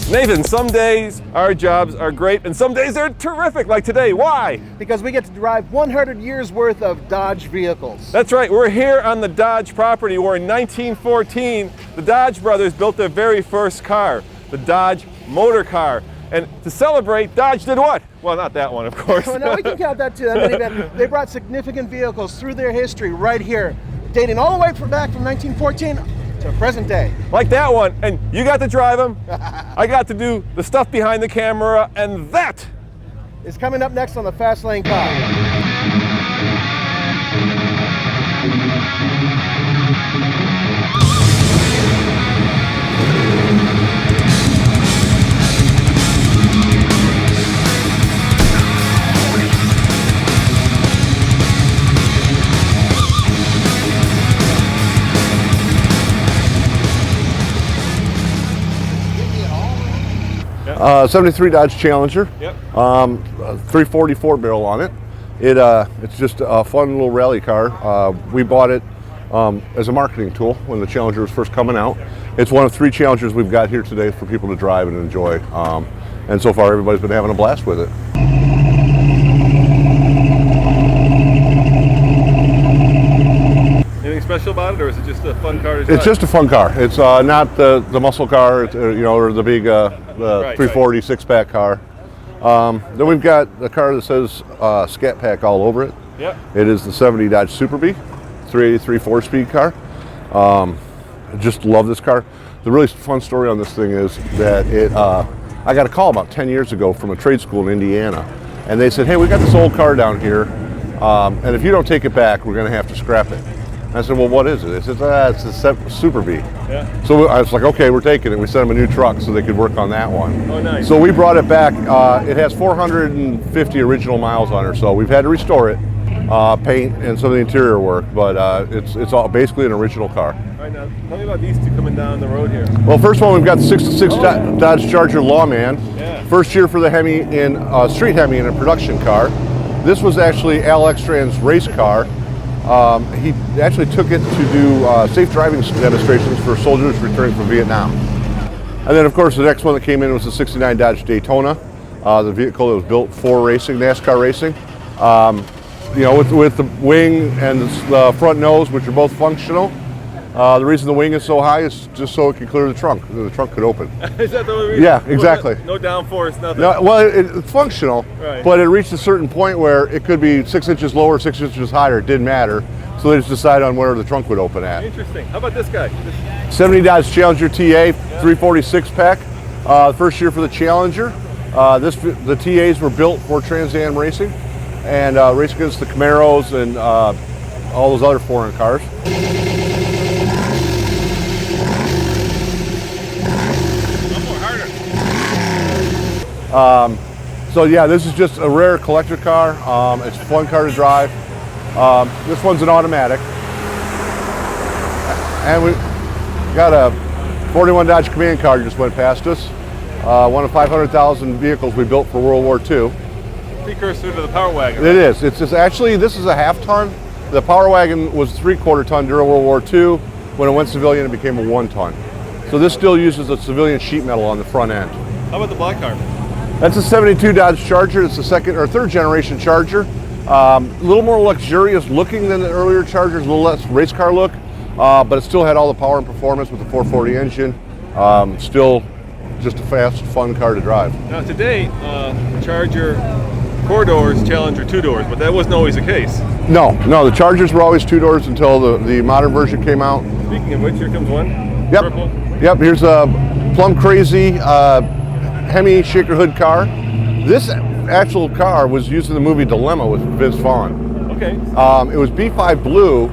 Nathan, some days our jobs are great and some days they're terrific, like today. Why? Because we get to drive 100 years worth of Dodge vehicles. That's right, we're here on the Dodge property where in 1914 the Dodge brothers built their very first car, the Dodge motor car. And to celebrate, Dodge did what? Well, not that one, of course. Well, no, we can count that too. I mean, they brought significant vehicles through their history right here, dating all the way back from 1914 to present day. Like that one, and you got to drive them. I got to do the stuff behind the camera, and that is coming up next on the Fast Lane Car. Yeah. 73 Dodge Challenger. Yep. 344 barrel on it. It's just a fun little rally car. We bought it as a marketing tool when the Challenger was first coming out. It's one of 3 Challengers we've got here today for people to drive and enjoy. And so far everybody's been having a blast with it. anything special about it, or is it just a fun car to drive? It's just a fun car. It's not the muscle car, or the big 340 six-pack car. Then we've got a car that says Scat Pack all over it. Yep. It is the 70 Dodge Super Bee, 383 4-speed car. I just love this car. The really fun story on this thing is that I got a call about 10 years ago from a trade school in Indiana, and they said, hey, we got this old car down here, and if you don't take it back, we're going to have to scrap it. And I said, well, what is it? They said, it's a Super Bee. Yeah. So I was like, okay, we're taking it. We sent them a new truck so they could work on that one. Oh, nice. So we brought it back. It has 450 original miles on her, so we've had to restore it, paint and some of the interior work, but it's all basically an original car. All right, now tell me about these two coming down the road here. Well, first one, we've got the 66 Dodge Charger Lawman. Yeah. First year for the Hemi in street Hemi in a production car. This was actually Al Extran's race car. He actually took it to do safe driving demonstrations for soldiers returning from Vietnam. And then, of course, the next one that came in was the 69 Dodge Daytona, the vehicle that was built for racing, NASCAR racing. With the wing and the front nose, which are both functional. The reason the wing is so high is just so it can clear the trunk. The trunk could open. Is that the only reason? Yeah, exactly. No downforce, nothing. No, well, it's functional, right. But it reached a certain point where it could be 6 inches lower, 6 inches higher. It didn't matter. So they just decided on where the trunk would open at. Interesting. How about this guy? 70 Dodge Challenger TA, 346 pack. First year for the Challenger. The TAs were built for Trans Am racing and race against the Camaros and all those other foreign cars. So yeah, this is just a rare collector car. It's a fun car to drive. This one's an automatic. And we got a 41 Dodge Command car just went past us. One of 500,000 vehicles we built for World War II. Precursor to the Power Wagon. It is. It's just actually, this is a half ton. The Power Wagon was 3/4 ton during World War II. When it went civilian, it became a 1 ton. So this still uses a civilian sheet metal on the front end. How about the black car? That's a 72 Dodge Charger. It's the second or third generation Charger. A little more luxurious looking than the earlier Chargers, a little less race car look, but it still had all the power and performance with the 440 engine. Still just a fast, fun car to drive. Now today, Charger 4 doors, Challenger 2 doors, but that wasn't always the case. No, the Chargers were always 2 doors until the modern version came out. Speaking of which, here comes one. Yep. Purple. Yep, here's a plum crazy Hemi shaker hood car. This actual car was used in the movie Dilemma with Vince Vaughn. Okay. It was B5 blue,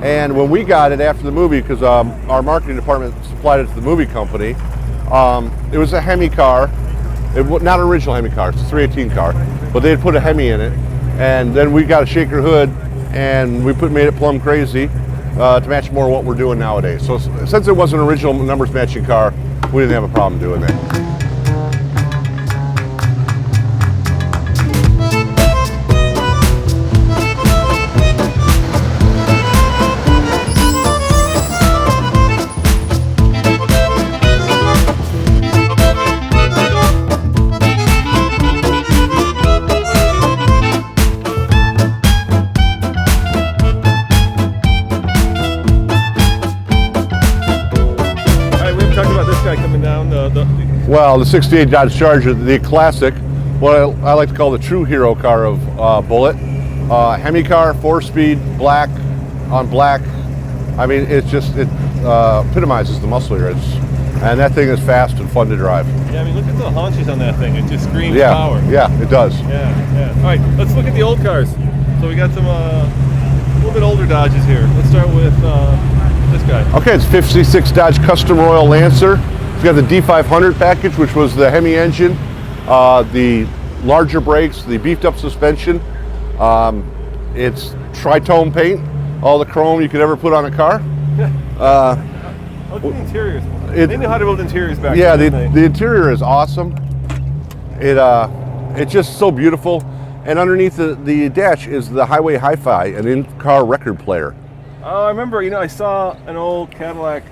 and when we got it after the movie, because our marketing department supplied it to the movie company, it was a Hemi car. Not an original Hemi car, it's a 318 car, but they had put a Hemi in it, and then we got a shaker hood, and we made it plum crazy to match more what we're doing nowadays. So since it was an original numbers matching car, we didn't have a problem doing that. guy coming down. Well, the 68 Dodge Charger, the classic, what I like to call the true hero car of Bullitt. Hemi car, 4-speed, black on black. I mean, it epitomizes the muscle here. And that thing is fast and fun to drive. Yeah, I mean, look at the haunches on that thing. It just screams Yeah, power. yeah, it does. Yeah. All right, let's look at the old cars. So we got some a little bit older Dodges here. Let's start with this guy. Okay, it's 56 Dodge Custom Royal Lancer. It's got the D500 package, which was the Hemi engine, the larger brakes, the beefed up suspension. It's tri-tone paint, all the chrome you could ever put on a car. Look at the interiors. They knew how to build interiors back Yeah, then. the interior is awesome. It's just so beautiful. And underneath the dash is the Highway Hi-Fi, an in-car record player. Oh, I remember, I saw an old Cadillac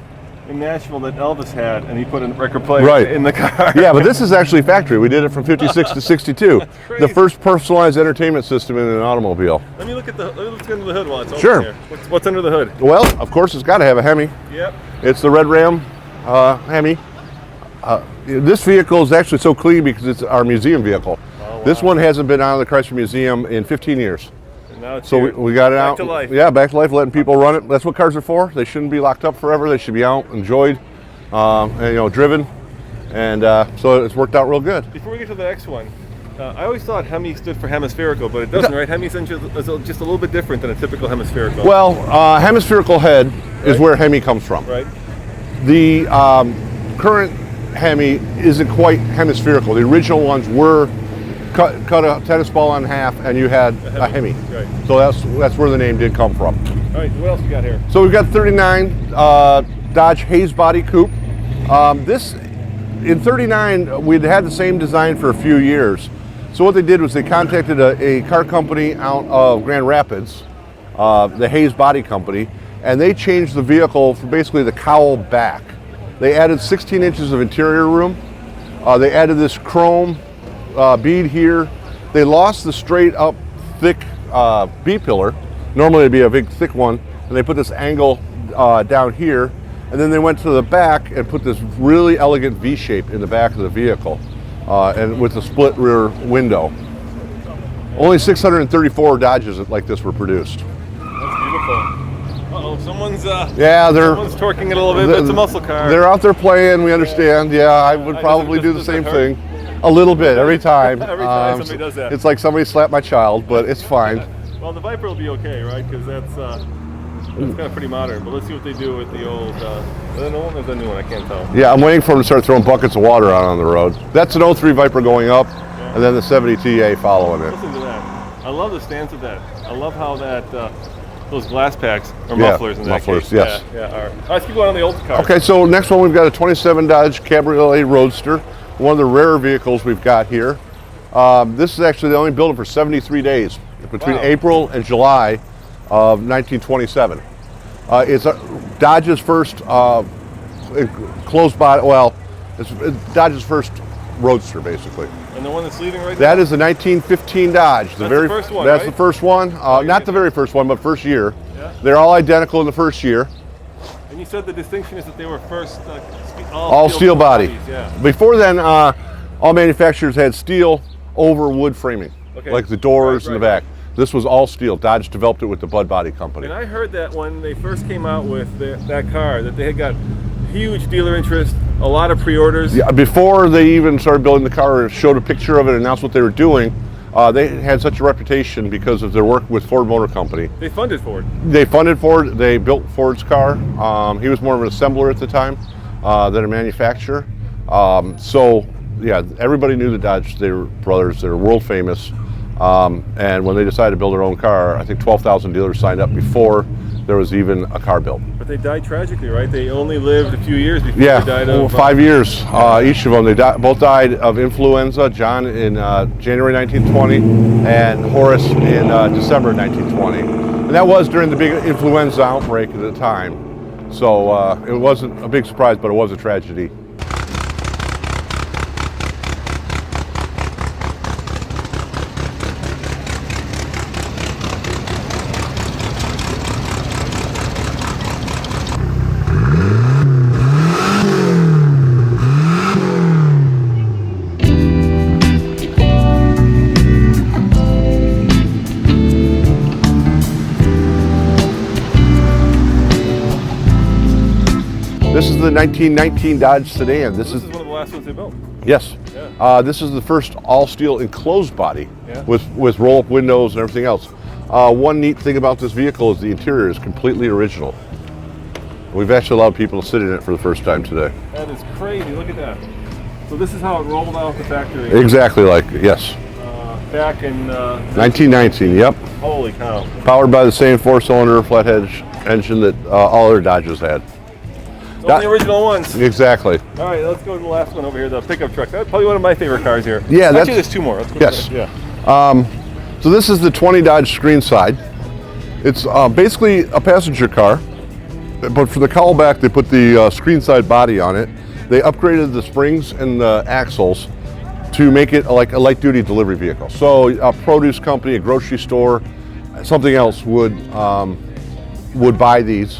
in Nashville that Elvis had, and he put a record player in the car. Yeah, but this is actually factory. We did it from 56 to 62. Crazy. The first personalized entertainment system in an automobile. Let's get under the hood while it's open Sure. here. What's under the hood? Well, of course, it's got to have a Hemi. Yep. It's the Red Ram Hemi. This vehicle is actually so clean because it's our museum vehicle. Oh, wow. This one hasn't been out of the Chrysler Museum in 15 years. And now it's So here. we got it Back out. to life. Yeah, back to life, letting people run it. That's what cars are for. They shouldn't be locked up forever. They should be out, enjoyed, and, driven. And so it's worked out real good. Before we get to the next one, I always thought Hemi stood for hemispherical, but it doesn't, right? Hemi's engine is just a little bit different than a typical hemispherical. Well, hemispherical head is where Hemi comes from. Right. The current Hemi isn't quite hemispherical. The original ones were cut a tennis ball in half, and you had a Hemi. Right. So that's where the name did come from. All right, what else we got here? So we've got 39 Dodge Hayes Body Coupe. This in 39 we'd had the same design for a few years. So what they did was they contacted a car company out of Grand Rapids, the Hayes Body Company, and they changed the vehicle for basically the cowl back. They added 16 inches of interior room. They added this chrome bead here. They lost the straight up thick B-pillar. Normally it'd be a big thick one, and they put this angle down here, and then they went to the back and put this really elegant V-shape in the back of the vehicle, and with a split rear window. Only 634 Dodges like this were produced. That's beautiful. Uh-oh, someone's torquing it a little bit, but it's a muscle car. They're out there playing, we understand. Yeah, I would probably do the does same it hurt? thing. A little bit, every time. Every time somebody does that. It's like somebody slapped my child, but it's fine. Well, the Viper will be okay, right? Because that's kind of pretty modern. But let's see what they do with the old. The old one or the new one? I can't tell. Yeah, I'm waiting for them to start throwing buckets of water out on the road. That's an 03 Viper going up, and then the 70 TA following it. Listen to that. I love the stance of that. I love how that those glass packs are mufflers in that mufflers, case. yes. Yeah, all right. Let's keep going on the old car. Okay, so next one we've got a 27 Dodge Cabriolet Roadster, one of the rarer vehicles we've got here. This is actually, they only built it for 73 days, between April and July of 1927. It's Dodge's first closed body, well, it's Dodge's first Roadster, basically. And the one that's leaving right That is the 1915 Dodge. That's the first one, That's right? the first one. Not the very first one, but first year. Yeah. They're all identical in the first year. And you said the distinction is that they were first All steel body. bodies, yeah. Before then, all manufacturers had steel over wood framing, Okay. like the doors Right, and the right, back. This was all steel. Dodge developed it with the Bud Body Company. And I heard that when they first came out with that car, that they had got huge dealer interest, a lot of pre-orders. Yeah, before they even started building the car or showed a picture of it and announced what they were doing, they had such a reputation because of their work with Ford Motor Company. They funded Ford. They funded Ford. They built Ford's car. He was more of an assembler at the time than a manufacturer. So, yeah, everybody knew the Dodge. They were brothers. They were world famous. And when they decided to build their own car, I think 12,000 dealers signed up before there was even a car built. But they died tragically, right? They only lived a few years before Yeah, they died of 5 years, each of them. They both died of influenza, John in January 1920 and Horace in December 1920. And that was during the big influenza outbreak at the time. So it wasn't a big surprise, but it was a tragedy. the 1919 Dodge sedan. This is one of the last ones they built. Yes. Yeah. This is the first all-steel enclosed body Yeah. with roll-up windows and everything else. One neat thing about this vehicle is the interior is completely original. We've actually allowed people to sit in it for the first time today. That is crazy. Look at that. So this is how it rolled out the factory. Exactly like it, yes. Back in 1919, yep. holy cow. Powered by the same four-cylinder flathead engine that all other Dodges had. It's all the original ones. Exactly. All right, let's go to the last one over here, the pickup truck. That's probably one of my favorite cars here. Yeah, Actually, there's two more. Let's go Yes. to that. Yeah. So this is the 20 Dodge Screen Side. It's basically a passenger car, but for the cowl back, they put the screen side body on it. They upgraded the springs and the axles to make it like a light duty delivery vehicle. So a produce company, a grocery store, something else would buy these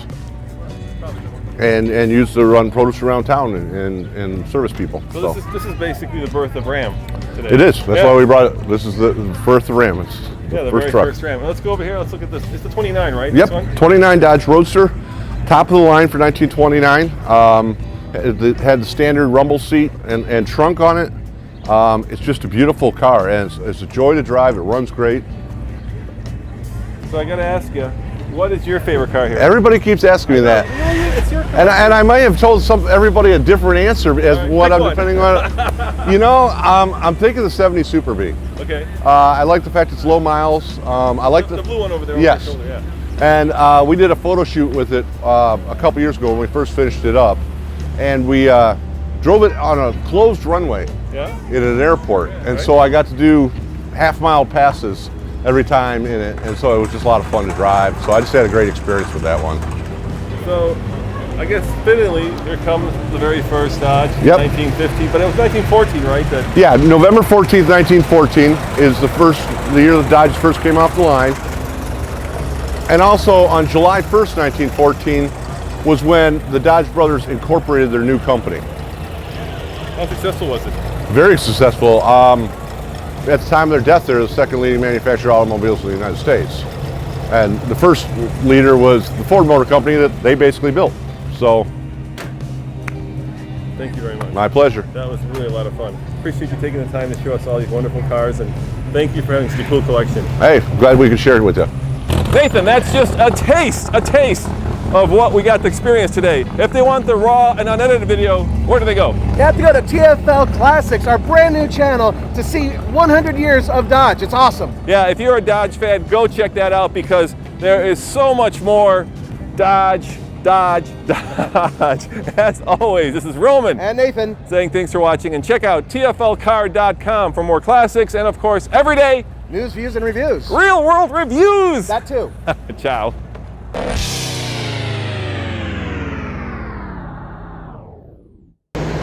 and use to run produce around town and service people. So this is basically the birth of Ram today. It is. That's why we brought it. This is the first Ram. It's the first very truck. first Ram. Let's go over here. Let's look at this. It's the 29, right? Yep, This one? 29 Dodge Roadster, top of the line for 1929. It had the standard rumble seat and trunk on it. It's just a beautiful car, and it's a joy to drive. It runs great. So I got to ask you, what is your favorite car here? Everybody keeps asking me that, Really? It's your car. and I might have told everybody a different answer as right, what pick I'm one. depending on. You know, I'm thinking the 70 Super B. Okay. I like the fact it's low miles. I like The blue one over there. Yes. On my shoulder, yeah. And we did a photo shoot with it a couple years ago when we first finished it up, and we drove it on a closed runway Yeah. in an airport, and right. so I got to do half-mile passes every time in it, and so it was just a lot of fun to drive. So I just had a great experience with that one. So I guess fittingly, here comes the very first Dodge, Yep. 1950, but it was 1914, right? That Yeah, November 14th, 1914 is the year the Dodge first came off the line. And also on July 1st, 1914 was when the Dodge brothers incorporated their new company. how successful was it? Very successful. At the time of their death, they're the second leading manufacturer of automobiles in the United States. And the first leader was the Ford Motor Company that they basically built. So, Thank you very much. my pleasure. That was really a lot of fun. Appreciate you taking the time to show us all these wonderful cars, and thank you for having such a cool collection. Hey, glad we could share it with you. Nathan, that's just a taste of what we got to experience today. If they want the raw and unedited video, where do they go? You have to go to TFL Classics, our brand new channel, to see 100 years of Dodge. It's awesome. Yeah, if you're a Dodge fan, go check that out because there is so much more Dodge. As always, this is Roman And Nathan. saying thanks for watching, and check out tflcar.com for more classics and, of course, every day, News, views, and reviews. real world reviews. That too. Ciao.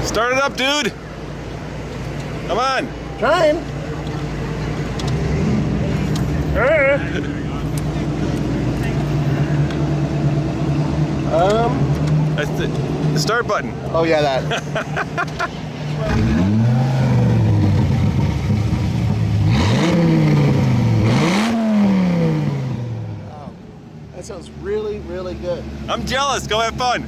Start it up, dude. Come on. Trying. That's the start button. Oh yeah, that. That sounds really, really good. I'm jealous. Go have fun.